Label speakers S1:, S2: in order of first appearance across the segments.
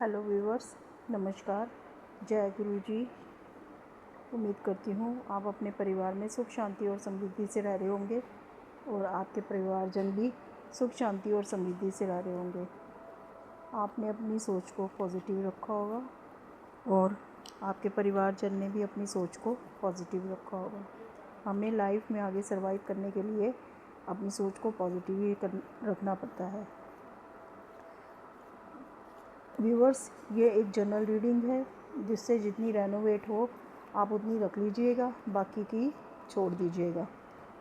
S1: Hello viewers, नमस्कार। जय गुरु जी। उम्मीद करती हूँ आप अपने परिवार में सुख शांति और समृद्धि से रह रहे होंगे और आपके परिवारजन भी सुख शांति और समृद्धि से रह रहे होंगे। आपने अपनी सोच को पॉजिटिव रखा होगा और आपके परिवारजन ने भी अपनी सोच को पॉजिटिव रखा होगा। हमें लाइफ में आगे सर्वाइव करने के लिए अपनी सोच को पॉजिटिव ही रखना पड़ता है। व्यूवर्स, ये एक जनरल रीडिंग है जिससे जितनी रेनोवेट हो आप उतनी रख लीजिएगा, बाकी की छोड़ दीजिएगा।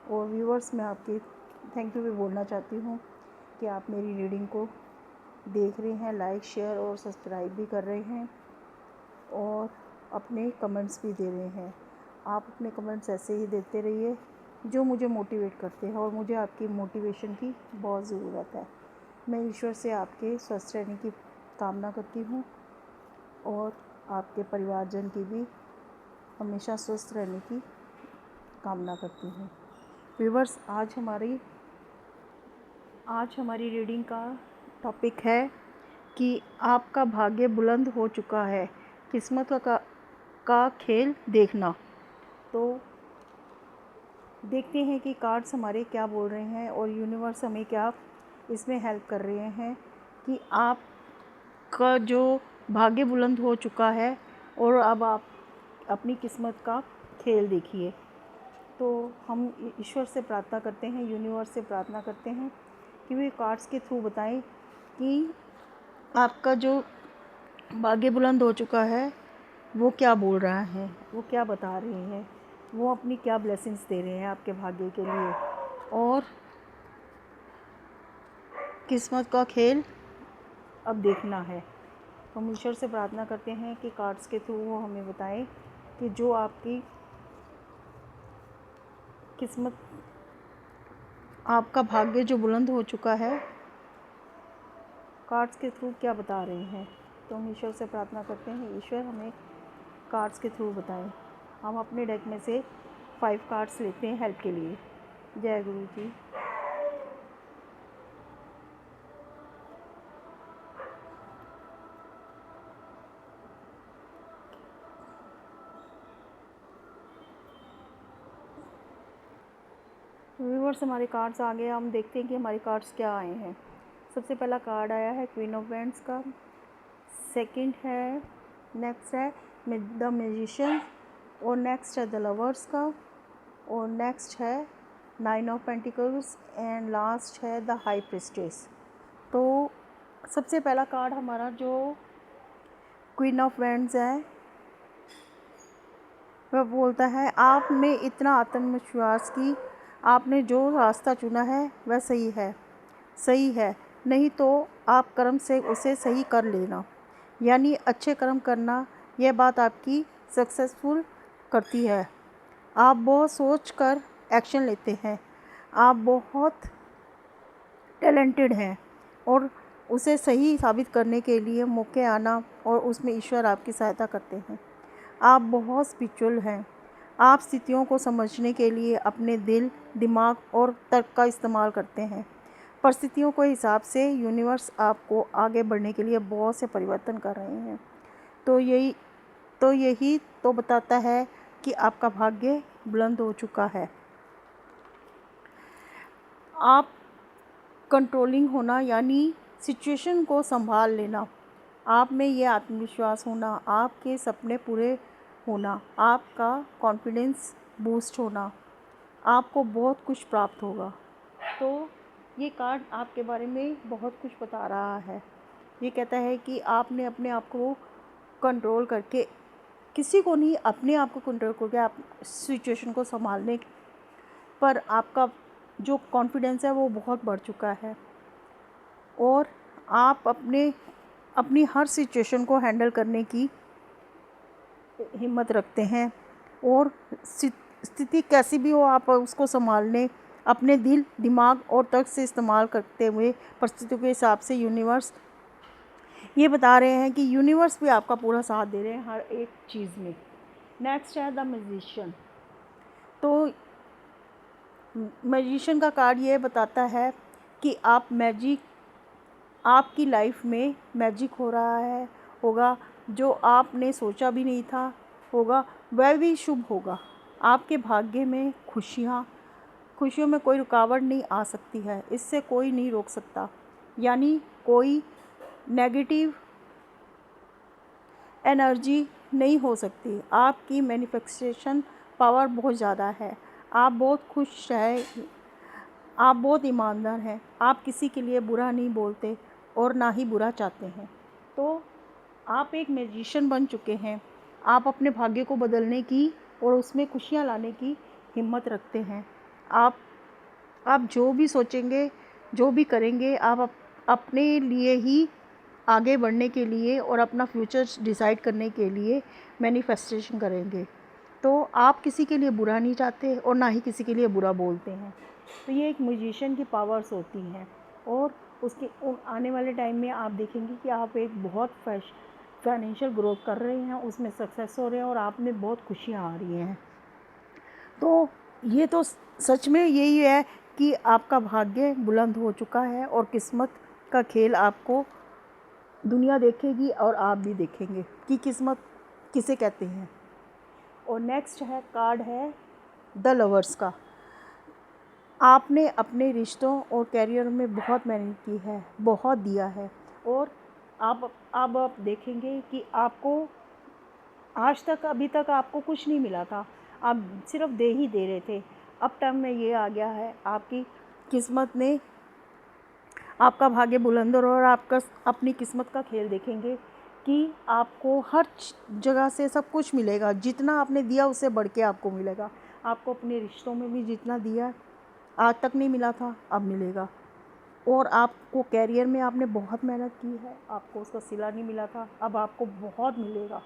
S1: और व्यूवर्स, मैं आपके थैंक यू भी बोलना चाहती हूँ कि आप मेरी रीडिंग को देख रहे हैं, लाइक शेयर और सब्सक्राइब भी कर रहे हैं और अपने कमेंट्स भी दे रहे हैं। आप अपने कमेंट्स ऐसे ही देते रहिए जो मुझे मोटिवेट करते हैं और मुझे आपकी मोटिवेशन की बहुत ज़रूरत है। मैं ईश्वर से आपके स्वस्थ रहने की कामना करती हूँ और आपके परिवारजन की भी हमेशा स्वस्थ रहने की कामना करती हूँ। व्यूवर्स, आज हमारी रीडिंग का टॉपिक है कि आपका भाग्य बुलंद हो चुका है, किस्मत का खेल देखना। तो देखते हैं कि कार्ड्स हमारे क्या बोल रहे हैं और यूनिवर्स हमें क्या इसमें हेल्प कर रहे हैं कि आपका जो भाग्य बुलंद हो चुका है और अब आप अपनी किस्मत का खेल देखिए। तो हम ईश्वर से प्रार्थना करते हैं, यूनिवर्स से प्रार्थना करते हैं कि वे कार्ड्स के थ्रू बताएं कि आपका जो भाग्य बुलंद हो चुका है वो क्या बोल रहा है, वो क्या बता रहे हैं, वो अपनी क्या ब्लेसिंग्स दे रहे हैं आपके भाग्य के लिए। और किस्मत का खेल अब देखना है। तो हम ईश्वर से प्रार्थना करते हैं कि कार्ड्स के थ्रू वो हमें बताएं कि जो आपकी किस्मत, आपका भाग्य जो बुलंद हो चुका है, कार्ड्स के थ्रू क्या बता रहे हैं। तो हम ईश्वर से प्रार्थना करते हैं, ईश्वर हमें कार्ड्स के थ्रू बताएं। हम अपने डेक में से 5 कार्ड्स लेते हैं हेल्प के लिए। जय गुरु जी। व्यूवर्स, हमारे कार्ड्स आ गए। हम देखते हैं कि हमारे कार्ड्स क्या आए हैं। सबसे पहला कार्ड आया है क्वीन ऑफ वैंड्स का, सेकंड है, नेक्स्ट है द मैजिशियन और नेक्स्ट है द लवर्स का और नेक्स्ट है 9 ऑफ पेंटिकल्स एंड लास्ट है द हाई प्रिस्टेस। तो सबसे पहला कार्ड हमारा जो क्वीन ऑफ वैंड्स है वह बोलता है आप में इतना आत्मविश्वास कि आपने जो रास्ता चुना है वह सही है, नहीं तो आप कर्म से उसे सही कर लेना, यानी अच्छे कर्म करना। यह बात आपकी सक्सेसफुल करती है। आप बहुत सोच कर एक्शन लेते हैं, आप बहुत टैलेंटेड हैं और उसे सही साबित करने के लिए मौके आना और उसमें ईश्वर आपकी सहायता करते हैं। आप बहुत स्पिरिचुअल हैं। आप स्थितियों को समझने के लिए अपने दिल, दिमाग और तर्क का इस्तेमाल करते हैं। परिस्थितियों के हिसाब से यूनिवर्स आपको आगे बढ़ने के लिए बहुत से परिवर्तन कर रहे हैं। यही तो बताता है कि आपका भाग्य बुलंद हो चुका है। आप कंट्रोलिंग होना, यानी सिचुएशन को संभाल लेना, आप में ये आत्मविश्वास होना, आपके सपने पूरे होना, आपका कॉन्फिडेंस बूस्ट होना, आपको बहुत कुछ प्राप्त होगा। तो ये कार्ड आपके बारे में बहुत कुछ बता रहा है। ये कहता है कि आपने अपने आप को कंट्रोल करके, किसी को नहीं, अपने आप को कंट्रोल करके आप सिचुएशन को संभालने पर आपका जो कॉन्फिडेंस है वो बहुत बढ़ चुका है और आप अपनी हर सिचुएशन को हैंडल करने की हिम्मत रखते हैं और स्थिति कैसी भी हो आप उसको संभालने, अपने दिल, दिमाग और तर्क से इस्तेमाल करते हुए परिस्थितियों के हिसाब से यूनिवर्स ये बता रहे हैं कि यूनिवर्स भी आपका पूरा साथ दे रहे हैं हर एक चीज़ में। नेक्स्ट है द मैजिशियन। तो मैजिशियन का कार्ड ये बताता है कि आपकी लाइफ में मैजिक हो रहा है होगा, जो आपने सोचा भी नहीं था होगा वह भी शुभ होगा। आपके भाग्य में खुशियों में कोई रुकावट नहीं आ सकती है, इससे कोई नहीं रोक सकता। यानी कोई नेगेटिव एनर्जी नहीं हो सकती। आपकी मैनिफेस्टेशन पावर बहुत ज़्यादा है। आप बहुत खुश हैं, आप बहुत ईमानदार हैं, आप किसी के लिए बुरा नहीं बोलते और ना ही बुरा चाहते हैं। तो आप एक मैजिशियन बन चुके हैं। आप अपने भाग्य को बदलने की और उसमें खुशियाँ लाने की हिम्मत रखते हैं। आप जो भी सोचेंगे, जो भी करेंगे, आप अपने लिए ही आगे बढ़ने के लिए और अपना फ्यूचर डिसाइड करने के लिए मैनिफेस्टेशन करेंगे। तो आप किसी के लिए बुरा नहीं चाहते और ना ही किसी के लिए बुरा बोलते हैं। तो ये एक म्यूजिशियन की पावर्स होती हैं। और उसके आने वाले टाइम में आप देखेंगे कि आप एक बहुत फाइनेंशियल ग्रोथ कर रहे हैं, उसमें सक्सेस हो रहे हैं और आप में बहुत खुशियाँ आ रही हैं। तो ये तो सच में यही है कि आपका भाग्य बुलंद हो चुका है और किस्मत का खेल आपको दुनिया देखेगी और आप भी देखेंगे कि किस्मत किसे कहते हैं। और नेक्स्ट कार्ड है द लवर्स का। आपने अपने रिश्तों और करियर में बहुत मेहनत की है, बहुत दिया है और आप देखेंगे कि आपको आज तक अभी तक आपको कुछ नहीं मिला था, आप सिर्फ दे ही दे रहे थे। अब टाइम में ये आ गया है, आपकी किस्मत ने, आपका भाग्य बुलंद और आपका अपनी किस्मत का खेल देखेंगे कि आपको हर जगह से सब कुछ मिलेगा। जितना आपने दिया उससे बढ़ के आपको मिलेगा। आपको अपने रिश्तों में भी जितना दिया आज तक नहीं मिला था, अब मिलेगा। और आपको कैरियर में आपने बहुत मेहनत की है, आपको उसका सिला नहीं मिला था, अब आपको बहुत मिलेगा।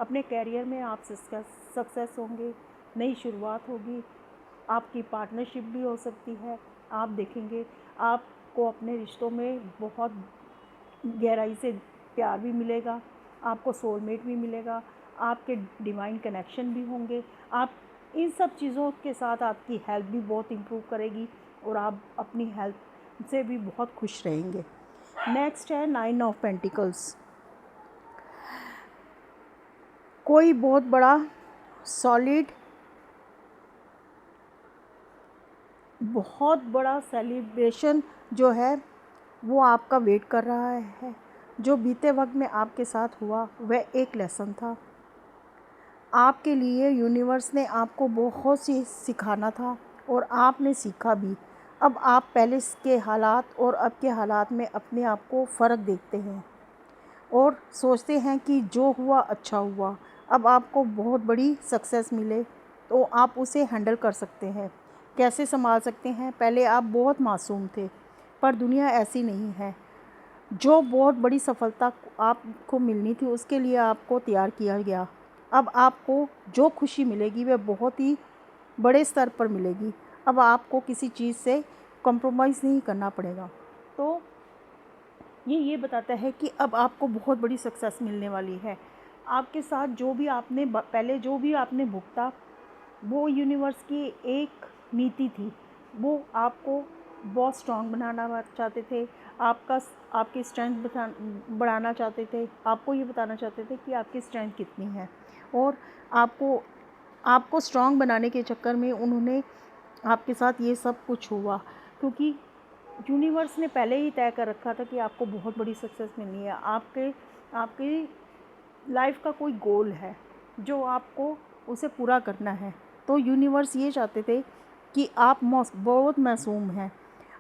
S1: अपने कैरियर में आप सक्सेस होंगे, नई शुरुआत होगी, आपकी पार्टनरशिप भी हो सकती है। आप देखेंगे आपको अपने रिश्तों में बहुत गहराई से प्यार भी मिलेगा, आपको सोलमेट भी मिलेगा, आपके डिवाइन कनेक्शन भी होंगे। आप इन सब चीज़ों के साथ आपकी हेल्थ भी बहुत इम्प्रूव करेगी और आप अपनी हेल्थ से भी बहुत खुश रहेंगे। नेक्स्ट है 9 ऑफ पेंटिकल्स। कोई बहुत बड़ा सॉलिड, बहुत बड़ा सेलिब्रेशन जो है वो आपका वेट कर रहा है। जो बीते वक्त में आपके साथ हुआ वह एक लेसन था। आपके लिए यूनिवर्स ने आपको बहुत सी सिखाना था और आपने सीखा भी। अब आप पहले के हालात और अब के हालात में अपने आप को फ़र्क देखते हैं और सोचते हैं कि जो हुआ अच्छा हुआ। अब आपको बहुत बड़ी सक्सेस मिले तो आप उसे हैंडल कर सकते हैं। कैसे संभाल सकते हैं? पहले आप बहुत मासूम थे, पर दुनिया ऐसी नहीं है। जो बहुत बड़ी सफलता आपको मिलनी थी उसके लिए आपको तैयार किया गया। अब आपको जो खुशी मिलेगी वह बहुत ही बड़े स्तर पर मिलेगी। अब आपको किसी चीज़ से कॉम्प्रोमाइज़ नहीं करना पड़ेगा। तो ये बताता है कि अब आपको बहुत बड़ी सक्सेस मिलने वाली है। आपके साथ जो भी आपने पहले जो भी आपने भुगता, वो यूनिवर्स की एक नीति थी। वो आपको बहुत स्ट्रॉन्ग बनाना चाहते थे, आपकी स्ट्रेंथ बढ़ाना चाहते थे, आपको ये बताना चाहते थे कि आपकी स्ट्रेंथ कितनी है। और आपको स्ट्रॉन्ग बनाने के चक्कर में उन्होंने आपके साथ ये सब कुछ हुआ, क्योंकि यूनिवर्स ने पहले ही तय कर रखा था कि आपको बहुत बड़ी सक्सेस मिलनी है। आपकी लाइफ का कोई गोल है जो आपको उसे पूरा करना है। तो यूनिवर्स ये चाहते थे कि आप बहुत मासूम हैं,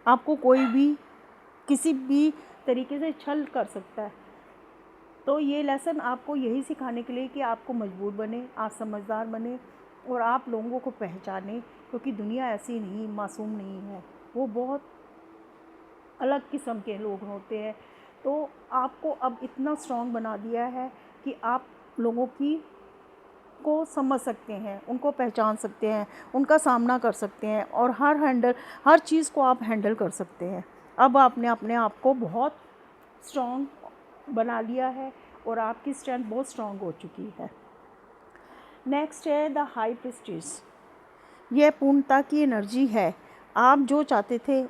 S1: आपको कोई भी किसी भी तरीके से छल कर सकता है। तो ये लेसन आपको यही सिखाने के लिए कि आपको मजबूत बने, आप समझदार बने और आप लोगों को पहचाने, क्योंकि दुनिया ऐसी नहीं, मासूम नहीं है, वो बहुत अलग किस्म के लोग होते हैं। तो आपको अब इतना स्ट्रॉन्ग बना दिया है कि आप लोगों को समझ सकते हैं, उनको पहचान सकते हैं, उनका सामना कर सकते हैं और हर चीज़ को आप हैंडल कर सकते हैं। अब आपने अपने आप को बहुत स्ट्रॉन्ग बना लिया है और आपकी स्ट्रेंथ बहुत स्ट्रॉन्ग हो चुकी है। नेक्स्ट है द हाई प्रीस्टेस। यह पूर्णता की एनर्जी है। आप जो चाहते थे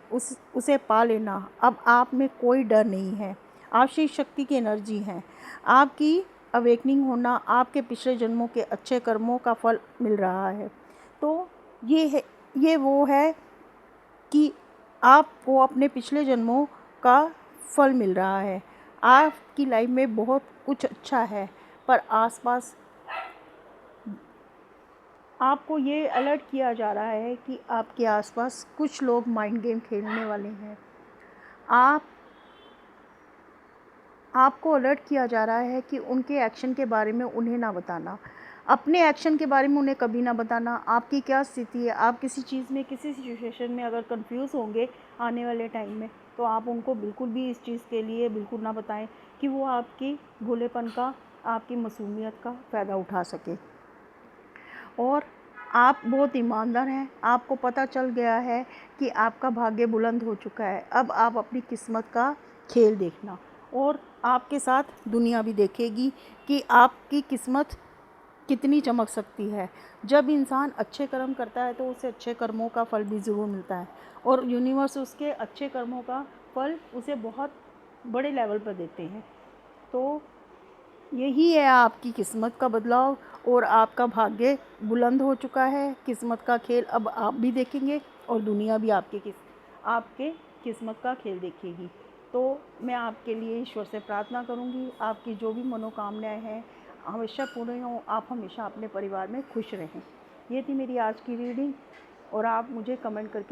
S1: उसे पा लेना। अब आप में कोई डर नहीं है, आप शिव शक्ति की एनर्जी हैं। आपकी अवेकनिंग होना, आपके पिछले जन्मों के अच्छे कर्मों का फल मिल रहा है। तो ये वो है कि आपको अपने पिछले जन्मों का फल मिल रहा है। आपकी लाइफ में बहुत कुछ अच्छा है, पर आसपास आपको ये अलर्ट किया जा रहा है कि आपके आसपास कुछ लोग माइंड गेम खेलने वाले हैं। आपको अलर्ट किया जा रहा है कि उनके एक्शन के बारे में उन्हें ना बताना, अपने एक्शन के बारे में उन्हें कभी ना बताना। आपकी क्या स्थिति है, आप किसी चीज़ में, किसी सिचुएशन में अगर कंफ्यूज होंगे आने वाले टाइम में, तो आप उनको बिल्कुल भी इस चीज़ के लिए बिल्कुल ना बताएं कि वो आपकी भोलेपन का, आपकी मासूमियत का फ़ायदा उठा सके। और आप बहुत ईमानदार हैं, आपको पता चल गया है कि आपका भाग्य बुलंद हो चुका है। अब आप अपनी किस्मत का खेल देखना, और आपके साथ दुनिया भी देखेगी कि आपकी किस्मत कितनी चमक सकती है। जब इंसान अच्छे कर्म करता है तो उसे अच्छे कर्मों का फल भी ज़रूर मिलता है, और यूनिवर्स उसके अच्छे कर्मों का फल उसे बहुत बड़े लेवल पर देते हैं। तो यही है आपकी किस्मत का बदलाव, और आपका भाग्य बुलंद हो चुका है। किस्मत का खेल अब आप भी देखेंगे, और दुनिया भी आपके किस्मत का खेल देखेगी। तो मैं आपके लिए ईश्वर से प्रार्थना करूंगी, आपकी जो भी मनोकामनाएं हैं हमेशा पूर्ण हों, आप हमेशा अपने परिवार में खुश रहें। ये थी मेरी आज की रीडिंग, और आप मुझे कमेंट करके